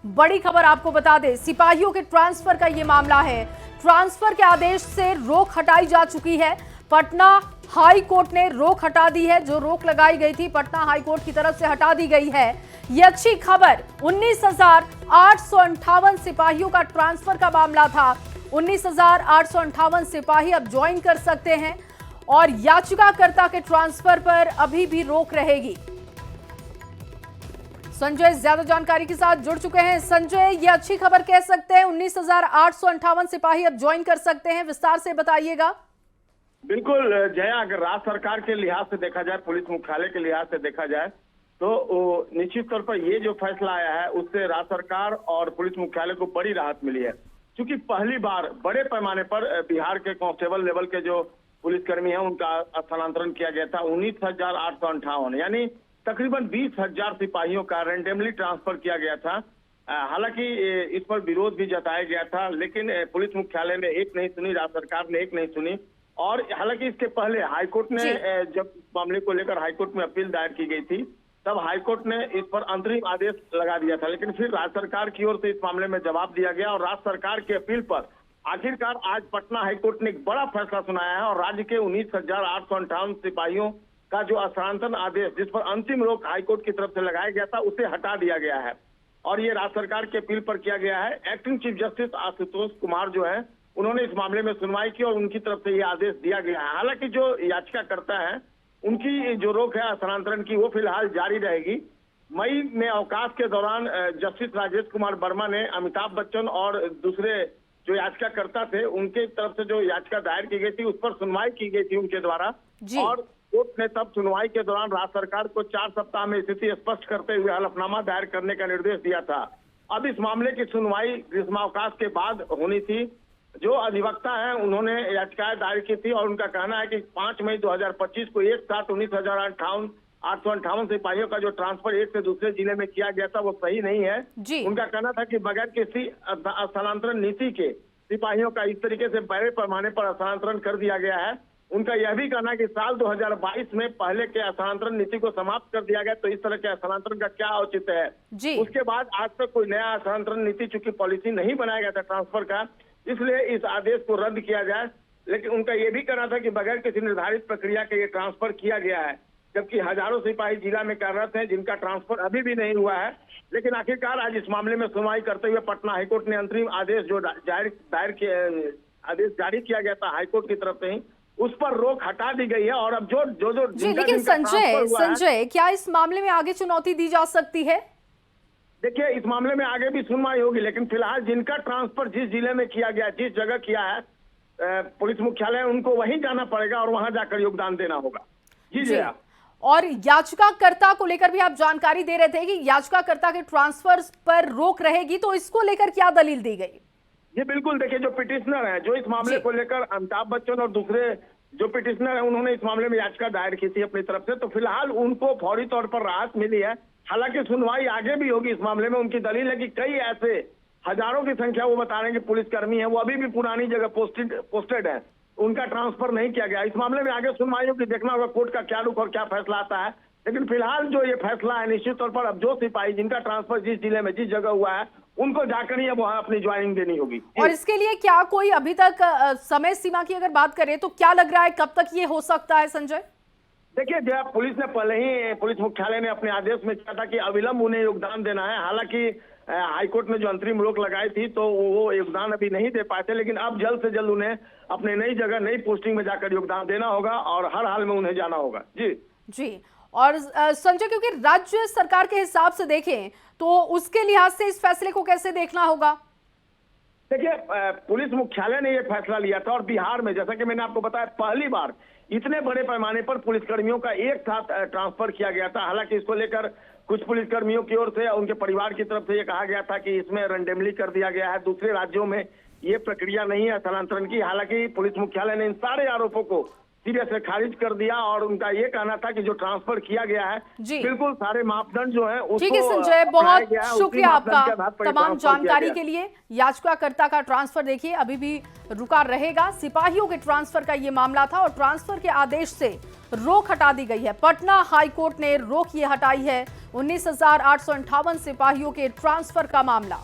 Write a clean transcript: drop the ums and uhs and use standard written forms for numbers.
बड़ी खबर आपको बता दें, सिपाहियों के ट्रांसफर का ये मामला है। ट्रांसफर के आदेश से रोक हटाई जा चुकी है। पटना हाई कोर्ट ने रोक हटा दी है। जो रोक लगाई गई थी पटना हाई कोर्ट की तरफ से हटा दी गई है। ये अच्छी खबर। 19,858 सिपाहियों का ट्रांसफर का मामला था। 19,858 सिपाही अब ज्वाइन कर सकते हैं और याचिकाकर्ता के ट्रांसफर पर अभी भी रोक रहेगी। संजय ज्यादा जानकारी के साथ जुड़ चुके हैं। संजय, ये अच्छी खबर कह सकते हैं, 19,858 सिपाही अब ज्वाइन कर सकते हैं, विस्तार से बताइएगा। बिल्कुल जया, अगर राज्य सरकार के लिहाज से देखा जाए, पुलिस मुख्यालय के लिहाज से देखा जाए तो निश्चित तौर पर ये जो फैसला आया है उससे राज्य सरकार और पुलिस मुख्यालय को बड़ी राहत मिली है। क्योंकि पहली बार बड़े पैमाने पर बिहार के कांस्टेबल लेवल के जो पुलिसकर्मी हैं उनका स्थानांतरण किया गया था। 19,858 यानी तकरीबन 20,000 सिपाहियों का रेंडमली ट्रांसफर किया गया था। हालांकि इस पर विरोध भी जताया गया था, लेकिन पुलिस मुख्यालय ने एक नहीं सुनी, राज्य सरकार ने एक नहीं सुनी। और हालांकि इसके पहले हाईकोर्ट ने जब मामले को लेकर हाईकोर्ट में अपील दायर की गई थी, तब हाईकोर्ट ने इस पर अंतरिम आदेश लगा दिया था। लेकिन फिर राज्य सरकार की ओर से इस मामले में जवाब दिया गया और राज्य सरकार की अपील पर आखिरकार आज पटना हाईकोर्ट ने एक बड़ा फैसला सुनाया है और राज्य के 19,858 सिपाहियों का जो स्थानांतरण आदेश, जिस पर अंतिम रोक हाईकोर्ट की तरफ से लगाया गया था, उसे हटा दिया गया है। और ये राज्य सरकार की अपील पर किया गया है। Acting chief justice Ashutosh Kumar जो है, उन्होंने इस मामले में सुनवाई की और उनकी तरफ से ये आदेश दिया गया है। हालांकि जो याचिकाकर्ता है उनकी जो रोक है स्थानांतरण की, वो फिलहाल जारी रहेगी। मई में अवकाश के दौरान जस्टिस राजेश कुमार वर्मा ने अमिताभ बच्चन और दूसरे जो याचिकाकर्ता थे उनके तरफ से जो याचिका दायर की गई थी उस पर सुनवाई की गई थी उनके द्वारा। और कोर्ट ने तब सुनवाई के दौरान राज्य सरकार को 4 सप्ताह में स्थिति स्पष्ट करते हुए हलफनामा दायर करने का निर्देश दिया था। अब इस मामले की सुनवाई ग्रीष्मावकाश के बाद होनी थी। जो अधिवक्ता हैं उन्होंने याचिकाएं दायर की थी और उनका कहना है कि 5 मई 2025 को एक साथ 19,858 सिपाहियों का जो ट्रांसफर एक से दूसरे जिले में किया गया था वो सही नहीं है। उनका कहना था कि बगैर किसी स्थानांतरण नीति के सिपाहियों का इस तरीके से बड़े पैमाने पर स्थानांतरण कर दिया गया है। उनका यह भी कहना है कि साल 2022 में पहले के स्थानांतरण नीति को समाप्त कर दिया गया, तो इस तरह के स्थानांतरण का क्या औचित्य है। उसके बाद आज तक कोई नया स्थानांतरण नीति, चूंकि पॉलिसी नहीं बनाया गया था ट्रांसफर का, इसलिए इस आदेश को रद्द किया जाए। लेकिन उनका यह भी कहना था कि बगैर किसी निर्धारित प्रक्रिया के ये ट्रांसफर किया गया है, जबकि हजारों सिपाही जिला में कार्यरत हैं जिनका ट्रांसफर अभी भी नहीं हुआ है। लेकिन आखिरकार आज इस मामले में सुनवाई करते हुए पटना हाईकोर्ट ने अंतरिम आदेश जो आदेश जारी किया गया था हाईकोर्ट की तरफ से ही, उस पर रोक हटा दी गई है। और अब जो लेकिन संजय, क्या इस मामले में आगे चुनौती दी जा सकती है? देखिए, इस मामले में आगे भी सुनवाई होगी, लेकिन फिलहाल जिनका ट्रांसफर जिस जिले में किया गया, जिस जगह किया है पुलिस मुख्यालय, उनको वहीं जाना पड़ेगा और वहां जाकर योगदान देना होगा। जी। और याचिकाकर्ता को लेकर भी आप जानकारी दे रहे थे कि याचिकाकर्ता के ट्रांसफर पर रोक रहेगी, तो इसको लेकर क्या दलील दी गई? जी बिल्कुल, देखिए, जो पिटिशनर है, जो इस मामले को लेकर अमिताभ बच्चन और दूसरे जो पिटिशनर है, उन्होंने इस मामले में याचिका दायर की थी अपनी तरफ से, तो फिलहाल उनको फौरी तौर पर राहत मिली है। हालांकि सुनवाई आगे भी होगी इस मामले में। उनकी दलील है कि कई ऐसे हजारों की संख्या वो बता रहे हैं कि पुलिसकर्मी है, वो अभी भी पुरानी जगह पोस्टेड है, उनका ट्रांसफर नहीं किया गया। इस मामले में आगे सुनवाई होगी, देखना होगा कोर्ट का क्या रुख और क्या फैसला आता है। लेकिन फिलहाल जो ये फैसला है, निश्चित तौर पर अब जो सिपाही जिनका ट्रांसफर जिस जिले में जिस जगह हुआ है, उनको जाकर ही अब वहां अपनी ज्वाइनिंग देनी होगी। और इसके लिए क्या कोई अभी तक समय सीमा की अगर बात करें तो क्या लग रहा है, कब तक ये हो सकता है संजय? देखिए, जब पुलिस ने पहले ही, पुलिस मुख्यालय ने अपने आदेश में किया था कि अविलंब उन्हें योगदान देना है। हालांकि हाईकोर्ट ने जो अंतरिम रोक लगाई थी तो वो योगदान अभी नहीं दे पाए थे, लेकिन अब जल्द से जल्द उन्हें अपने नई जगह नई पोस्टिंग में जाकर योगदान देना होगा और हर हाल में उन्हें जाना होगा। जी। और संजय, क्योंकि राज्य सरकार के हिसाब से देखें तो उसके लिहाज से इस फैसले को कैसे देखना होगा? देखिए, पुलिस मुख्यालय ने यह फैसला लिया था और बिहार में, जैसा कि मैंने आपको बताया, पहली बार इतने बड़े पैमाने पर पुलिसकर्मियों का एक साथ ट्रांसफर किया गया था। हालांकि इसको लेकर कुछ पुलिसकर्मियों की ओर से, उनके परिवार की तरफ से ये कहा गया था कि इसमें रेंडमली कर दिया गया है, दूसरे राज्यों में ये प्रक्रिया नहीं है स्थानांतरण की। हालांकि पुलिस मुख्यालय ने इन सारे आरोपों को सीरियस से खारिज कर दिया और उनका ये कहना था कि जो ट्रांसफर किया गया है जी। बिल्कुल सारे मापदंड जो है ठीक है संजय, बहुत शुक्रिया आपका तमाम जानकारी के लिए। याचिकाकर्ता का ट्रांसफर देखिए अभी भी रुका रहेगा। सिपाहियों के ट्रांसफर का ये मामला था और ट्रांसफर के आदेश से रोक हटा दी गई है। पटना हाई कोर्ट ने रोक ये हटाई है 19,858 सिपाहियों के ट्रांसफर का मामला।